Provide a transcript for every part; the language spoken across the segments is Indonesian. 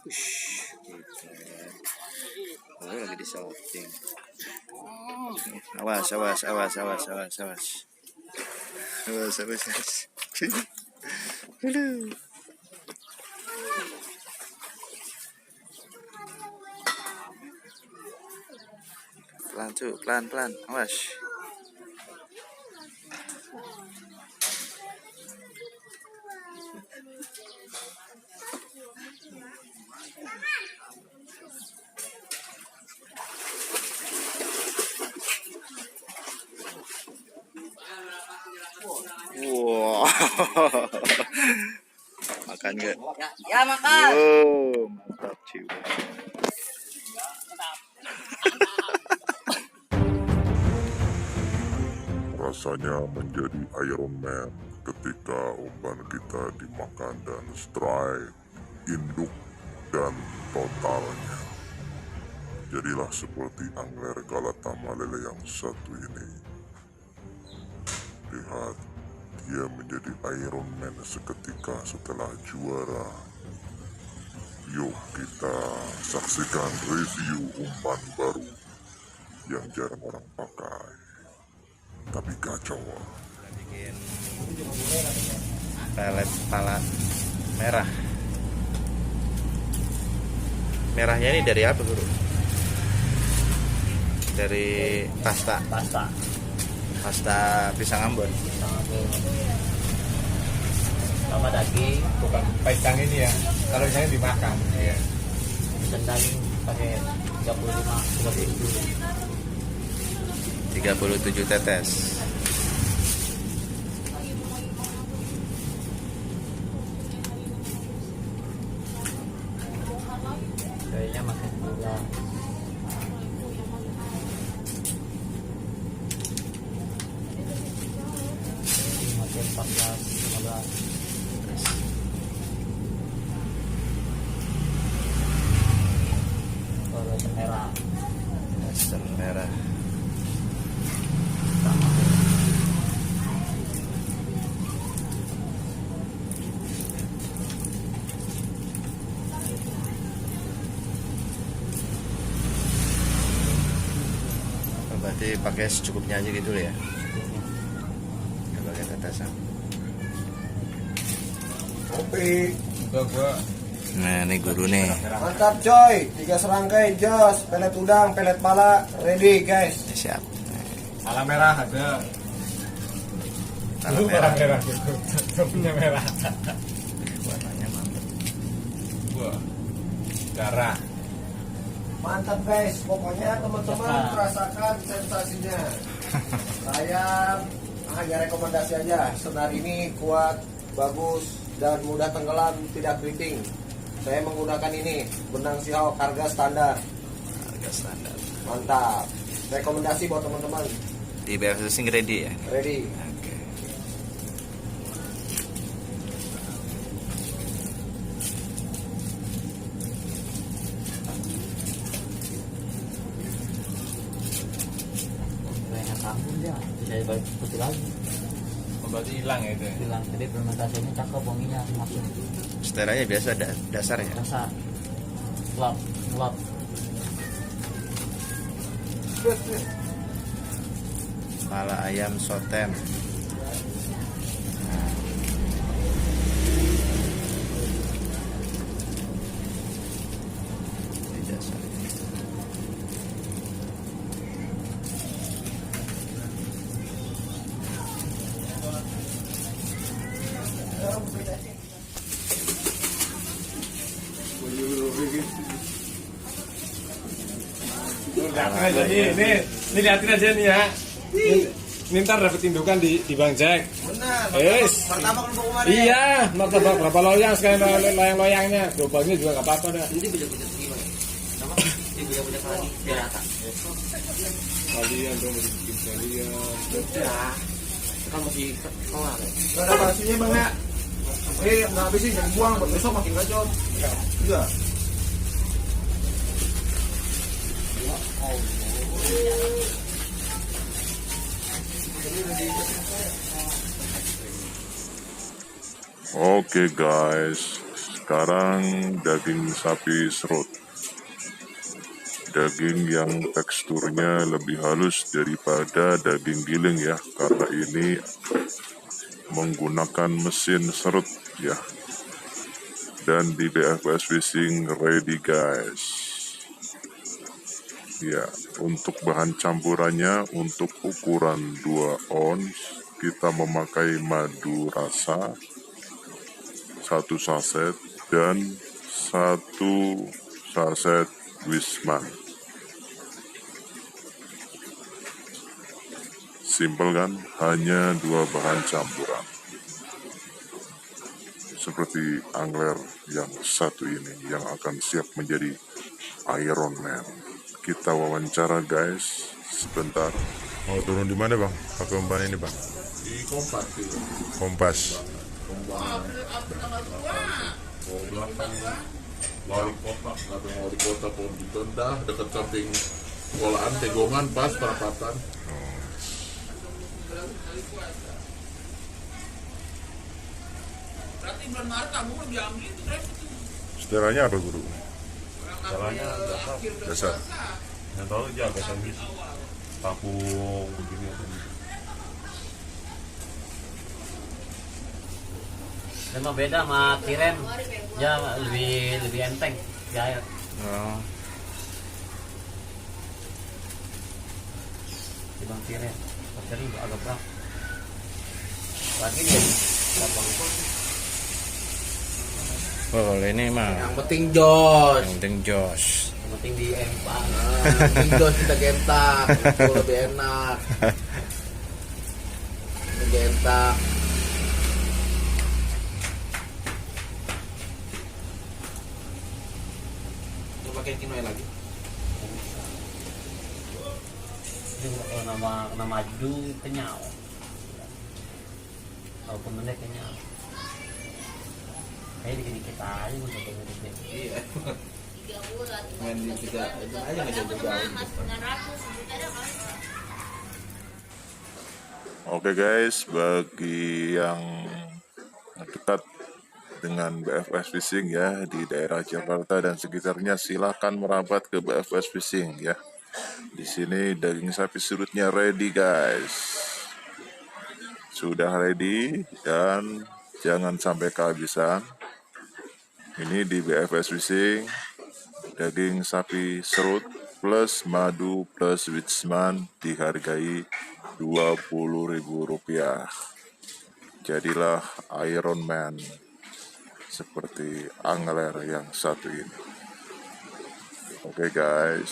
Ush, gitu. Oh, lagi di shooting. Awas, awas, awas, awas, awas, awas. Awas, awas, awas. Aduh. Pelan tuh, pelan, pelan. Awas. Wow. Makan gak? Ya makan. Wow, mantap jiwa. Rasanya menjadi Iron Man ketika umpan kita dimakan dan strike, induk, dan totalnya. Jadilah seperti Angler Galatamalele yang satu ini. Lihat, dia menjadi Iron Man seketika setelah juara. Yuk kita saksikan review umpan baru yang jarang orang pakai. Tapi kacau. Bikin pelet pala merah. Merahnya ini dari apa, Guru? Dari pasta pisang Ambon. Sama daging, Bukan pisang ini ya, kalau misalnya dimakan ya. dan daging pakai 37 tetes. kayaknya makan gula. Makan 14, 15. Kalau merah. Asam merah. Berarti pakai secukupnya aja gitu ya. Nggak pakai tetesan. Kopi. Gua. Nah, ini Guru nih. Mantap coy, 3 serangkai jos, pelet udang, pelet pala, ready guys. Siap. Pala merah ada. Pala Lu merah. merah gitu. Kopinya merah. Warnanya mantap. Wah. Darah. Mantap guys, pokoknya teman-teman merasakan sensasinya. Saya hanya rekomendasi aja, senar ini kuat, bagus, dan mudah tenggelam, tidak keriting. Saya menggunakan ini, benang sihau harga standar. Harga standar. Mantap, rekomendasi buat teman-teman. Di BF Sing ready ya. Ready. Oke. Kayaknya kampung dia, bisa dibalik putih lagi. Berarti hilang ya itu. Bilang jadi fermentasinya cakep, wanginya masuk. Setelahnya biasa dasar ya. Rasa lap. Pala ayam sotem. Ini dasar. Lihatin aja nih, lihatin aja nih ya. Ini ntar dapat indukan di Bang Jack. Benar, Yes. martabak lu kemarin. Iya, martabak berapa loyang sekalian loyang-loyangnya. Lubangnya juga nggak apa-apa dah. Ini beda-beda gimana? Sama? Ini beda-beda lagi biar rata. Kalian dong masih bikin kalian. Ya, kan masih kelar ya. Gak ada basuhnya bang ya. Nggak habisin, jangan buang, buat besok makin kacau. Iya. Oke guys, Sekarang daging sapi serut. Daging yang teksturnya lebih halus daripada daging giling ya, karena ini menggunakan mesin serut ya. Dan di BFS Fishing ready guys. Ya, untuk bahan campurannya untuk ukuran 2 ons kita memakai madu rasa 1 saset dan 1 saset Wisman. Simpel kan? Hanya 2 bahan campuran. Seperti angler yang satu ini yang akan siap menjadi Iron Man. Kita wawancara guys sebentar. Mau turun di mana bang? Pakai umpan ini bang? Di Kompas itu. Kompas. Wali kota, atau wali kota pohon ditendah dekat samping sekolahan Tegongan pas perapatan. Berarti bulan Maret kamu diambil itu berapa tuh? Setelahnya apa guru? Caranya Dasar. Yang tahu aja biasa gitu. Tapung begini apa gitu. Memang beda sama tiren, dia lebih enteng di air. Oh. Dibanding tiren, tiren agak berat. Lagi dia lapang. Oh, kalau ini mah Yang penting jos. yang penting jos. Yang penting di empang. Yang penting jos kita gentak, itu lebih enak. Kita gentak. Lu pakai kinoy lagi. Ini kalau nama maju kenyal. Walaupun pendek kenyal. Kayak dikit-dikit aja gue coba ngedikit. Iya. Main di 3 itu aja nggak jauh-jauh. Oke guys, bagi yang dekat dengan BFS Fishing ya di daerah Jakarta dan sekitarnya, silahkan merapat ke BFS Fishing ya. Di sini daging sapi serutnya ready guys, sudah ready dan jangan sampai kehabisan. Ini di BFS Fishing, daging sapi serut plus madu plus Wisman dihargai Rp20.000. Jadilah Iron Man seperti angler yang satu ini. Oke guys.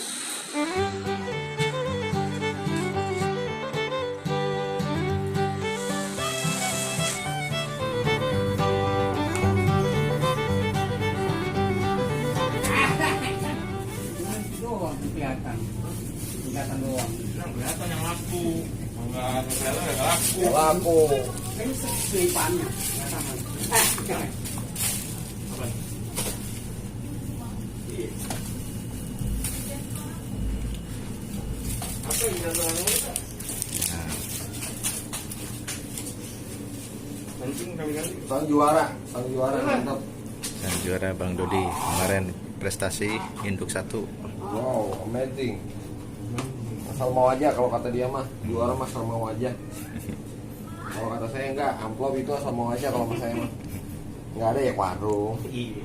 Kelihatan yang laku. Enggak kelihatan enggak laku. Laku. Sang juara mantap. Yang juara Bang Dodi kemarin prestasi induk 1. Wow, amazing. Asal mau aja kalau kata dia mah, juara mah asal mau aja. Kalau kata saya enggak, amplop itu asal mau aja kalau saya mah. Enggak ada ya warung. Iya.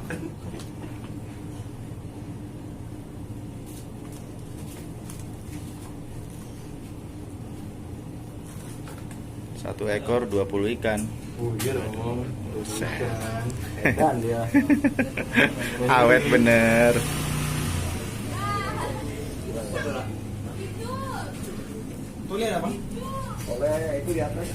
Satu ekor 20 ikan. Oh iya dong. Edan dia. Awet bener. Boleh apa? Oleh itu di atas.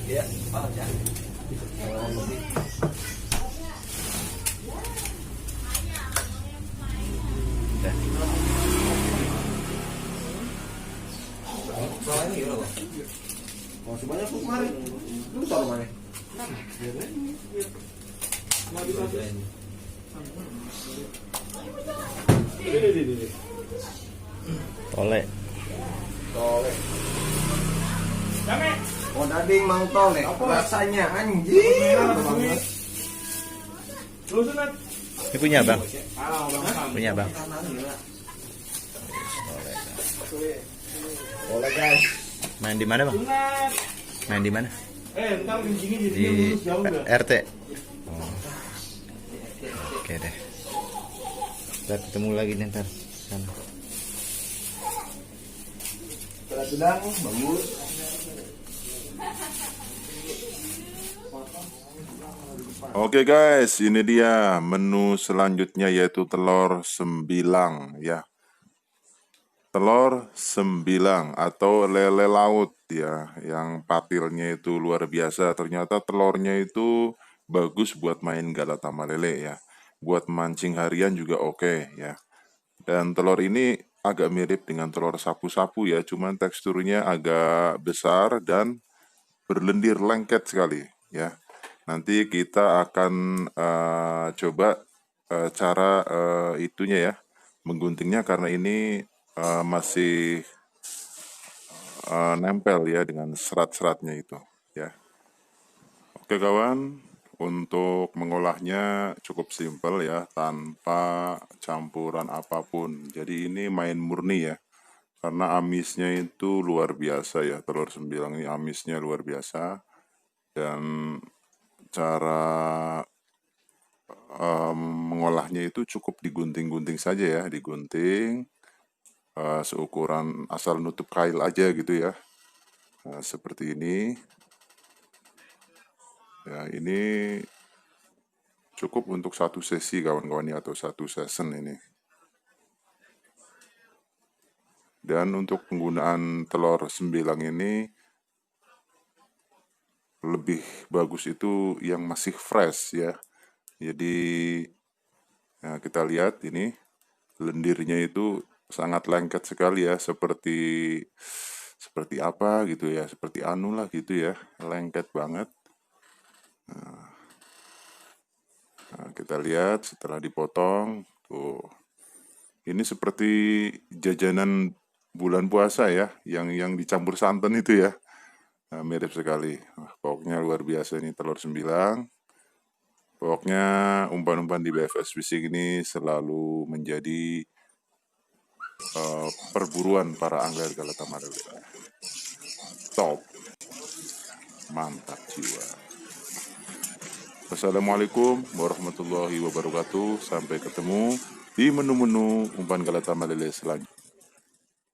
Iya, oh ya. Oh, sebanyak tuh kemarin. Lu taruh mana? Tolek. Tolek. Damai. Odading Mang Tole, rasanya anjir banget. Lu sunat. Ini punya bang? Ah, bang. Punya bang? Boleh guys. Main di mana bang? Sunat. Main di mana? Ntar kencingnya jadi Di lurus jauh udah. RT. Oh. Oke deh. Kita ketemu lagi nih ntar sana. Sedang bagus. Oke guys, ini dia menu selanjutnya yaitu telur sembilang ya. Telur sembilang atau lele laut ya, yang patilnya itu luar biasa. Ternyata telurnya itu bagus buat main galata malele ya. Buat mancing harian juga oke ya. Dan telur ini agak mirip dengan telur sapu-sapu ya, cuman teksturnya agak besar dan berlendir lengket sekali ya. Nanti kita akan coba cara itunya ya, mengguntingnya karena ini masih nempel ya dengan serat-seratnya itu ya. Oke kawan, untuk mengolahnya cukup simpel ya, tanpa campuran apapun. Jadi ini main murni ya, karena amisnya itu luar biasa ya, telur sembilang ini amisnya luar biasa. Dan cara mengolahnya itu cukup digunting-gunting saja ya, digunting seukuran asal nutup kail aja gitu ya. Nah, seperti ini. Ya, ini cukup untuk satu sesi kawan-kawan ya, atau satu season ini. Dan untuk penggunaan telur sembilang ini lebih bagus itu yang masih fresh ya. Jadi nah kita lihat ini lendirnya itu sangat lengket sekali ya, seperti apa gitu ya, seperti anu lah gitu ya, lengket banget. Nah, kita lihat setelah dipotong tuh, ini seperti jajanan bulan puasa ya, yang dicampur santan itu ya. Nah, mirip sekali. Pokoknya luar biasa ini telur sembilang. Pokoknya umpan-umpan di BFS Fishing ini selalu menjadi perburuan para angler galata malele. Top. Mantap jiwa. Wassalamualaikum warahmatullahi wabarakatuh. Sampai ketemu di menu-menu umpan galata malele selanjutnya.